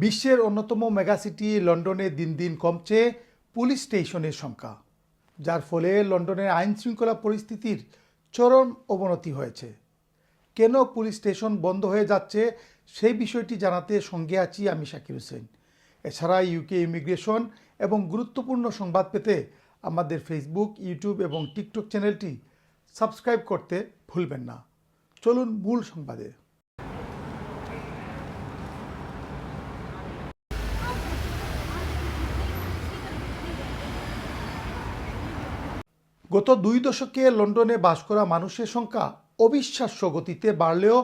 বিশ্বের অন্যতম মেগাসিটি লন্ডনে দিন দিন কমছে পুলিশ স্টেশনের সংখ্যা, যার ফলে লন্ডনের আইনশৃঙ্খলা পরিস্থিতির চরম অবনতি হয়েছে। কেন পুলিশ স্টেশন বন্ধ হয়ে যাচ্ছে সেই বিষয়টি জানাতে সঙ্গে আছি আমি শাকির হোসেন। এছাড়া ইউকে ইমিগ্রেশন এবং গুরুত্বপূর্ণ সংবাদ পেতে আমাদের ফেসবুক, ইউটিউব এবং টিকটক চ্যানেলটি সাবস্ক্রাইব করতে ভুলবেন না। চলুন মূল সংবাদে। গত 2 দশকে লন্ডনে বাস করা মানুষের সংখ্যা অবিশ্বাস্য গতিতে বাড়লেও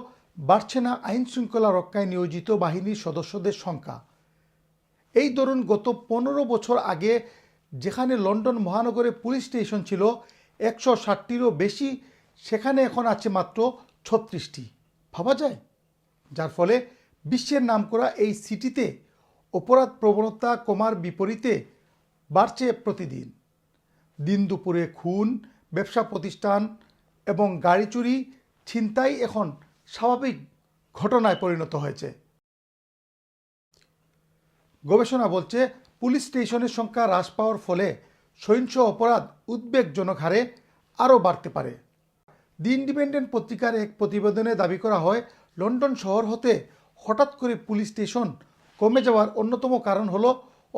বাড়ছে না আইনশৃঙ্খলা রক্ষায় নিয়োজিত বাহিনীর সদস্যদের সংখ্যা। এই ধরুন, গত 15 বছর আগে যেখানে লন্ডন মহানগরে পুলিশ স্টেশন ছিল 160টিরও বেশি, সেখানে এখন আছে মাত্র 36টি। ভাবা যায়? যার ফলে বিশ্বের নামকরা এই সিটিতে অপরাধ প্রবণতা কমার বিপরীতে বাড়ছে প্রতিদিন। দিন দুপুরে খুন, ব্যবসা প্রতিষ্ঠান এবং গাড়ি চুরি, ছিনতাই এখন স্বাভাবিক ঘটনায় পরিণত হয়েছে। গবেষণা বলছে, পুলিশ স্টেশনের সংখ্যা হ্রাস পাওয়ার ফলে সহিংস অপরাধ উদ্বেগজনক হারে আরও বাড়তে পারে। দি ইন্ডিপেন্ডেন্ট পত্রিকার এক প্রতিবেদনে দাবি করা হয়, লন্ডন শহর হতে হঠাৎ করে পুলিশ স্টেশন কমে যাওয়ার অন্যতম কারণ হলো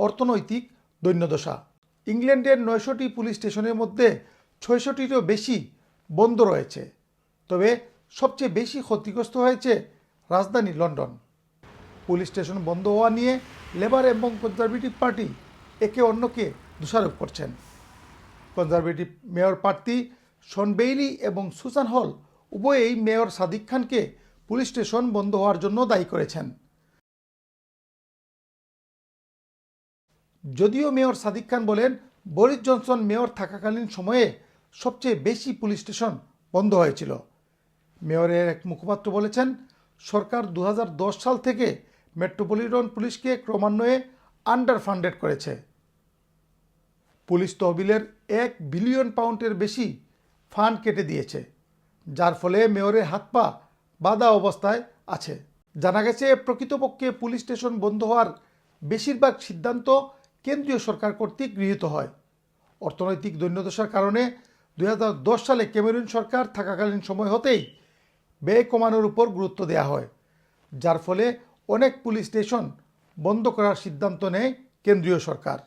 অর্থনৈতিক দৈন্যদশা। ইংল্যান্ডের 900টি পুলিশ স্টেশনের মধ্যে 66টিরও বেশি বন্ধ রয়েছে। তবে সবচেয়ে বেশি ক্ষতিগ্রস্ত হয়েছে রাজধানী লন্ডন। পুলিশ স্টেশন বন্ধ হওয়া নিয়ে লেবার এবং কনজারভেটিভ পার্টি একে অন্যকে দোষারোপ করছেন। কনজারভেটিভ মেয়র প্রার্থী শন বেইলি এবং সুসান হল উভয়েই মেয়র সাদিক খানকে পুলিশ স্টেশন বন্ধ হওয়ার জন্য দায়ী করেছেন। যদিও মেয়র সাদিক খান বলেন, বরিস জনসন মেয়র থাকাকালীন সময়ে সবচেয়ে বেশি পুলিশ স্টেশন বন্ধ হয়েছিল। মেয়রের এক মুখপাত্র বলেছেন, সরকার 2010 সাল থেকে মেট্রোপলিটন পুলিশকে ক্রমান্বয়ে আন্ডার ফান্ডেড করেছে। পুলিশ তহবিলের 1 বিলিয়ন পাউন্ডের বেশি ফান্ড কেটে দিয়েছে, যার ফলে মেয়রের হাত পা বাঁধা অবস্থায় আছে। জানা গেছে, প্রকৃতপক্ষে পুলিশ স্টেশন বন্ধ হওয়ার বেশিরভাগ সিদ্ধান্ত কেন্দ্রীয় সরকার কর্তৃক গৃহীত হয়। অর্থনৈতিক দৈন্যদশার কারণে 2010 সালে ক্যামেরুন সরকার থাকাকালীন সময় হতেই ব্যয় কমানোর উপর গুরুত্ব দেওয়া হয়, যার ফলে অনেক পুলিশ স্টেশন বন্ধ করার সিদ্ধান্ত নেয় কেন্দ্রীয় সরকার।